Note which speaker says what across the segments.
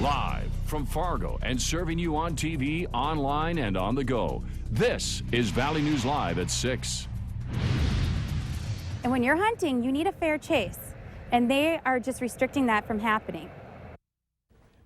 Speaker 1: Live from Fargo and serving you on TV, online, and on the go. This is Valley News Live at 6.
Speaker 2: And when you're hunting, you need a fair chase. And they are just restricting that from happening.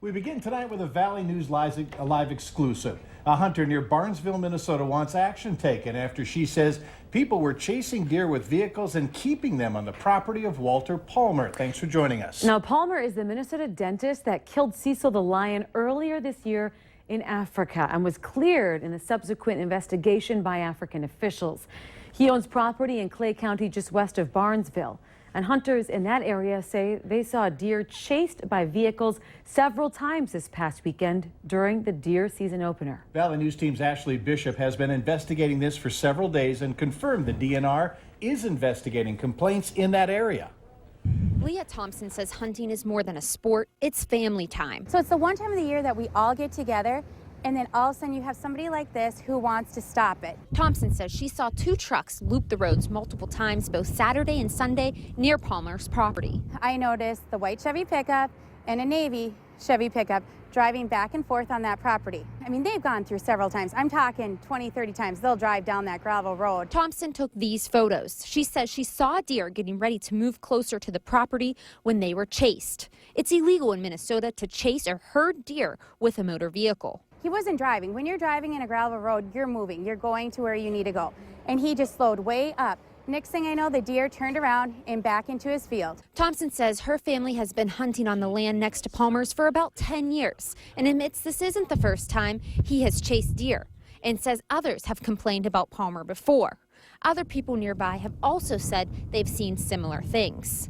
Speaker 3: We begin tonight with a Valley News Live exclusive. A hunter near Barnesville, Minnesota wants action taken after she says people were chasing deer with vehicles and keeping them on the property of Walter Palmer. Thanks for joining us.
Speaker 4: Now, Palmer is the Minnesota dentist that killed Cecil the lion earlier this year in Africa and was cleared in a subsequent investigation by African officials. He owns property in Clay County just west of Barnesville. And hunters in that area say they saw deer chased by vehicles several times this past weekend during the deer season opener.
Speaker 3: Valley News Team's Ashley Bishop has been investigating this for several days and confirmed the DNR is investigating complaints in that area.
Speaker 5: Leah Thompson says hunting is more than a sport, it's family time.
Speaker 2: So it's the one time of the year that we all get together, and then all of a sudden you have somebody like this who wants to stop it.
Speaker 5: Thompson says she saw 2 trucks loop the roads multiple times both Saturday and Sunday near Palmer's property.
Speaker 2: I noticed the white Chevy pickup and a navy Chevy pickup driving back and forth on that property. I mean, they've gone through several times. I'm talking 20, 30 times. They'll drive down that gravel road.
Speaker 5: Thompson took these photos. She says she saw a deer getting ready to move closer to the property when they were chased. It's illegal in Minnesota to chase or herd deer with a motor vehicle.
Speaker 2: He wasn't driving. When you're driving in a gravel road, you're moving. You're going to where you need to go. And he just slowed way up. Next thing I know, the deer turned around and back into his field.
Speaker 5: Thompson says her family has been hunting on the land next to Palmer's for about 10 years and admits this isn't the first time he has chased deer and says others have complained about Palmer before. Other people nearby have also said they've seen similar things.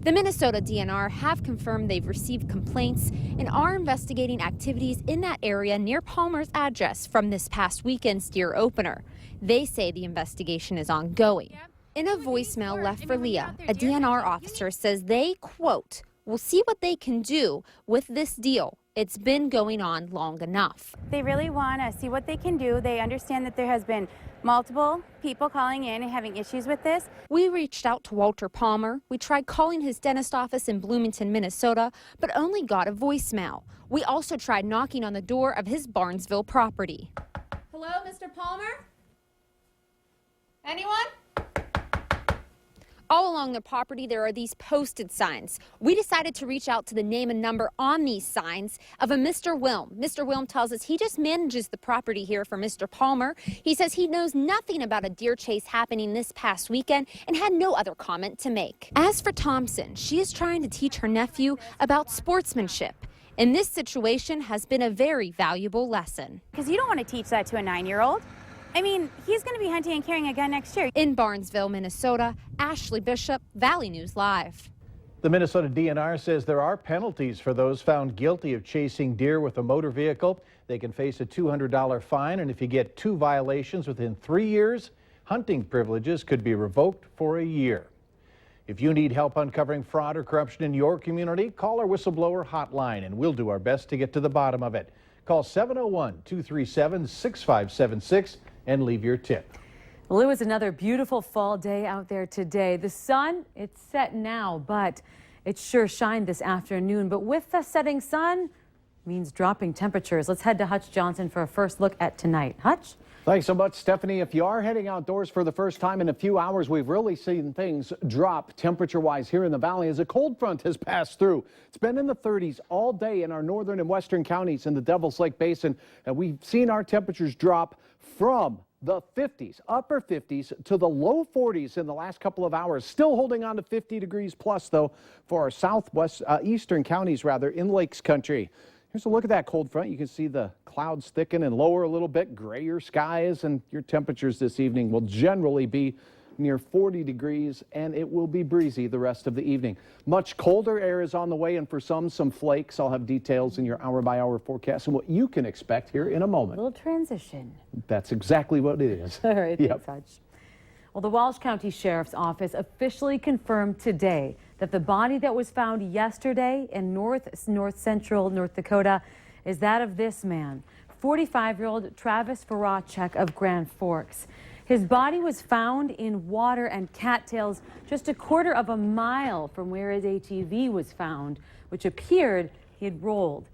Speaker 5: The Minnesota DNR have confirmed they've received complaints and are investigating activities in that area near Palmer's address from this past weekend's deer opener. They say the investigation is ongoing. In a voicemail left for Leah, a DNR officer says they, quote, will see what they can do with this deal. It's been going on long enough.
Speaker 2: They really want to see what they can do. They understand that there has been multiple people calling in and having issues with this.
Speaker 5: We reached out to Walter Palmer. We tried calling his dentist office in Bloomington, Minnesota, but only got a voicemail. We also tried knocking on the door of his Barnesville property.
Speaker 6: Hello, Mr. Palmer? Anyone?
Speaker 5: All along the property, there are these posted signs. We decided to reach out to the name and number on these signs of a Mr. Wilm. Mr. Wilm tells us he just manages the property here for Mr. Palmer. He says he knows nothing about a deer chase happening this past weekend and had no other comment to make. As for Thompson, she is trying to teach her nephew about sportsmanship. And this situation has been a very valuable lesson.
Speaker 2: Because you don't want to teach that to a 9-year-old. I mean, he's going to be hunting and carrying a gun next year.
Speaker 5: In Barnesville, Minnesota, Ashley Bishop, Valley News Live.
Speaker 3: The Minnesota DNR says there are penalties for those found guilty of chasing deer with a motor vehicle. They can face a $200 fine, and if you get 2 violations within 3 years, hunting privileges could be revoked for a year. If you need help uncovering fraud or corruption in your community, call our whistleblower hotline, and we'll do our best to get to the bottom of it. Call 701-237-6576 and leave your tip.
Speaker 4: Well, it was another beautiful fall day out there today. The sun, it's set now, but it sure shined this afternoon. But with the setting sun means dropping temperatures. Let's head to Hutch Johnson for a first look at tonight. Hutch?
Speaker 7: Thanks so much, Stephanie. If you are heading outdoors for the first time in a few hours, we've really seen things drop temperature-wise here in the valley as a cold front has passed through. It's been in the 30s all day in our northern and western counties in the Devil's Lake Basin, and we've seen our temperatures drop from the 50s, upper 50s to the low 40s in the last couple of hours. Still holding on to 50 degrees plus, though, for our southwest, eastern counties, rather, in Lakes Country. Here's a look at that cold front. You can see the clouds thicken and lower a little bit, grayer skies, and your temperatures this evening will generally be near 40 degrees, and it will be breezy the rest of the evening. Much colder air is on the way, and for some flakes. I'll have details in your hour-by-hour forecast and what you can expect here in a moment.
Speaker 4: A little transition.
Speaker 7: That's exactly what it is.
Speaker 4: All right, thanks, Hutch. Well, the Walsh County Sheriff's Office officially confirmed today that the body that was found yesterday in north central North Dakota is that of this man, 45-year-old Travis Voracek of Grand Forks. His body was found in water and cattails just a quarter of a mile from where his ATV was found, which appeared he had rolled.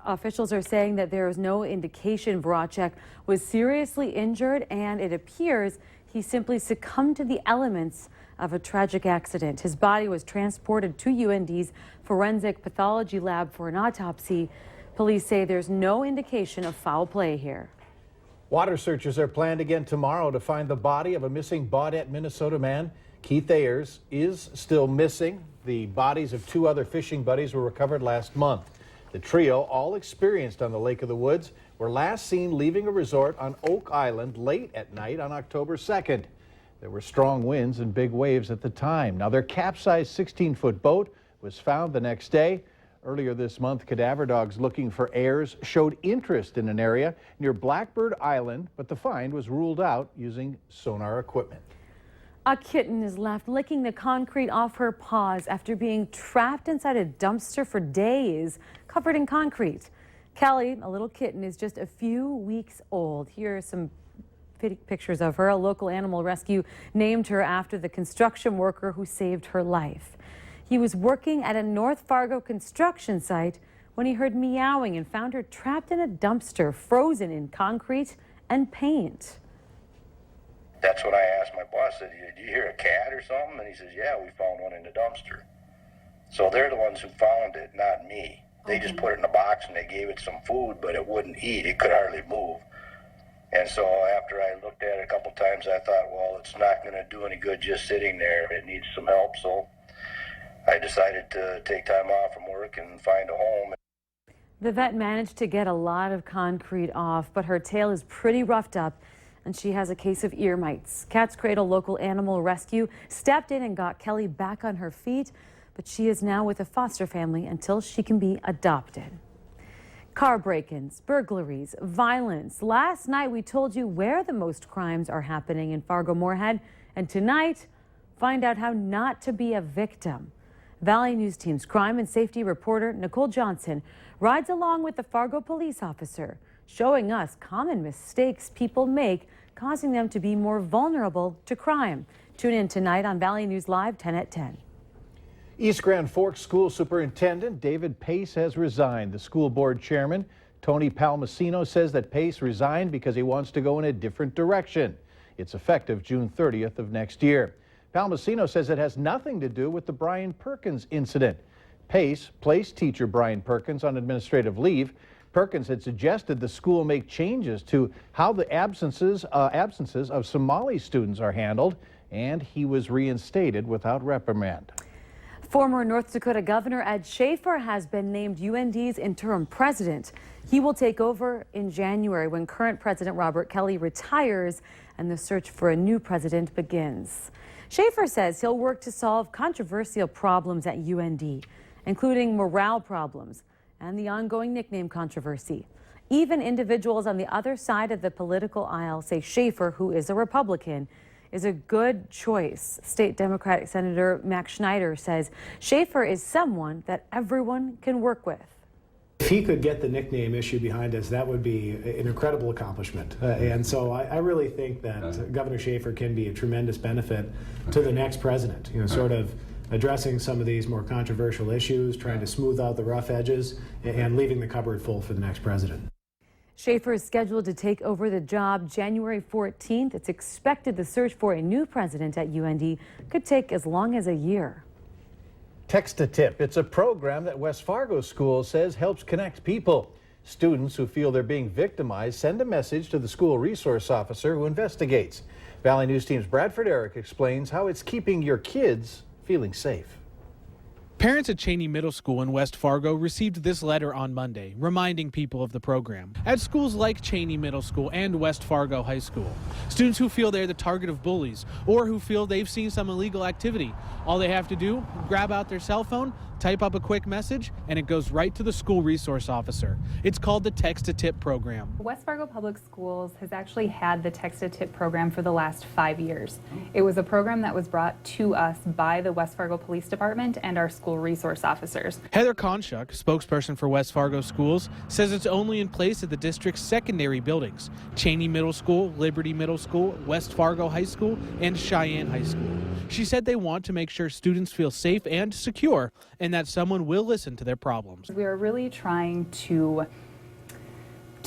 Speaker 4: Officials are saying that there is no indication Voracek was seriously injured, and it appears he simply succumbed to the elements of a tragic accident. His body was transported to UND's forensic pathology lab for an autopsy. Police say there's no indication of foul play here.
Speaker 3: Water searches are planned again tomorrow to find the body of a missing Baudette, Minnesota man. Keith Ayers is still missing. The bodies of 2 other fishing buddies were recovered last month. The trio, all experienced on the Lake of the Woods, were last seen leaving a resort on Oak Island late at night on October 2nd. There were strong winds and big waves at the time. Now, their capsized 16-foot boat was found the next day. Earlier this month, cadaver dogs looking for Ayers showed interest in an area near Blackbird Island, but the find was ruled out using sonar equipment.
Speaker 4: A kitten is left licking the concrete off her paws after being trapped inside a dumpster for days, covered in concrete. Kelly, a little kitten, is just a few weeks old. Here are some pictures of her. A local animal rescue named her after the construction worker who saved her life. He was working at a North Fargo construction site when he heard meowing and found her trapped in a dumpster, frozen in concrete and paint.
Speaker 8: That's what I asked my boss. I said, "Did you hear a cat or something?" And he says, "Yeah, we found one in the dumpster." So they're the ones who found it, not me. They just put it in a box and they gave it some food, but it wouldn't eat. It could hardly move. And so after I looked at it a couple times, I thought, well, it's not going to do any good just sitting there. It needs some help. So I decided to take time off from work and find a home.
Speaker 4: The vet managed to get a lot of concrete off, but her tail is pretty roughed up, and she has a case of ear mites. Cat's Cradle Local Animal Rescue stepped in and got Kelly back on her feet, but she is now with a foster family until she can be adopted. Car break-ins, burglaries, violence. Last night we told you where the most crimes are happening in Fargo-Moorhead, and tonight, find out how not to be a victim. Valley News Team's crime and safety reporter Nicole Johnson rides along with the Fargo police officer, showing us common mistakes people make, causing them to be more vulnerable to crime. Tune in tonight on Valley News Live, 10 at 10.
Speaker 3: East Grand Forks School Superintendent David Pace has resigned. The school board chairman, Tony Palmasino, says that Pace resigned because he wants to go in a different direction. It's effective June 30th of next year. Palmasino says it has nothing to do with the Brian Perkins incident. Pace placed teacher Brian Perkins on administrative leave. Perkins had suggested the school make changes to how the absences of Somali students are handled, and he was reinstated without reprimand.
Speaker 4: Former North Dakota Governor Ed Schaefer has been named UND's interim president. He will take over in January when current President Robert Kelly retires and the search for a new president begins. Schaefer says he'll work to solve controversial problems at UND, including morale problems and the ongoing nickname controversy. Even individuals on the other side of the political aisle say Schaefer, who is a Republican, is a good choice. State Democratic Senator Max Schneider says Schaefer is someone that everyone can work with.
Speaker 9: If he could get the nickname issue behind us, that would be an incredible accomplishment. And so I really think that Governor Schaefer can be a tremendous benefit to the next president, sort of addressing some of these more controversial issues, trying to smooth out the rough edges, and leaving the cupboard full for the next president.
Speaker 4: Schaefer is scheduled to take over the job January 14th. It's expected the search for a new president at UND could take as long as a year.
Speaker 3: Text a Tip. It's a program that West Fargo School says helps connect people. Students who feel they're being victimized send a message to the school resource officer who investigates. Valley News Team's Bradford Eric explains how it's keeping your kids feeling safe.
Speaker 10: Parents at Cheney Middle School in West Fargo received this letter on Monday, reminding people of the program. At schools like Cheney Middle School and West Fargo High School, students who feel they're the target of bullies or who feel they've seen some illegal activity, all they have to do, grab out their cell phone, type up a quick message, and it goes right to the school resource officer. It's called the Text a Tip program.
Speaker 11: West Fargo Public Schools has actually had the Text a Tip program for the last 5 years. It was a program that was brought to us by the West Fargo Police Department and our school resource officers.
Speaker 10: Heather Konchuk, spokesperson for West Fargo Schools, says it's only in place at the district's secondary buildings, Cheney Middle School, Liberty Middle School, West Fargo High School, and Cheyenne High School. She said they want to make sure students feel safe and secure, and and that someone will listen to their problems.
Speaker 11: We are really trying to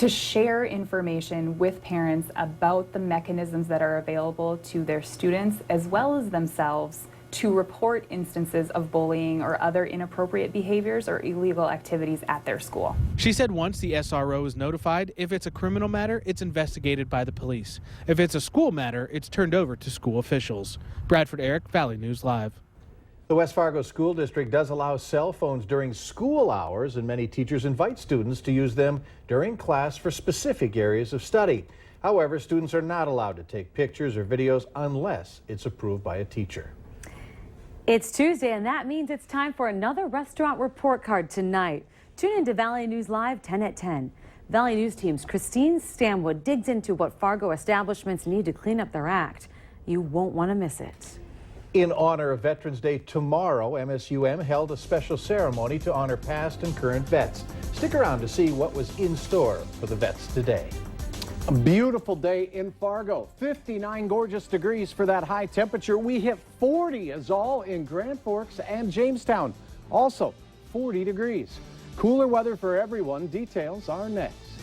Speaker 11: share information with parents about the mechanisms that are available to their students as well as themselves to report instances of bullying or other inappropriate behaviors or illegal activities at their school.
Speaker 10: She said once the SRO is notified, if it's a criminal matter, it's investigated by the police. If it's a school matter, it's turned over to school officials. Bradford Eric, Valley News Live.
Speaker 3: The West Fargo School District does allow cell phones during school hours, and many teachers invite students to use them during class for specific areas of study. However, students are not allowed to take pictures or videos unless it's approved by a teacher.
Speaker 4: It's Tuesday, and that means it's time for another restaurant report card tonight. Tune in to Valley News Live 10 at 10. Valley News Team's Christine Stamwood digs into what Fargo establishments need to clean up their act. You won't want to miss it.
Speaker 3: In honor of Veterans Day tomorrow, MSUM held a special ceremony to honor past and current vets. Stick around to see what was in store for the vets today.
Speaker 7: A beautiful day in Fargo. 59 gorgeous degrees for that high temperature. We hit 40 as all in Grand Forks and Jamestown. Also 40 degrees. Cooler weather for everyone. Details are next.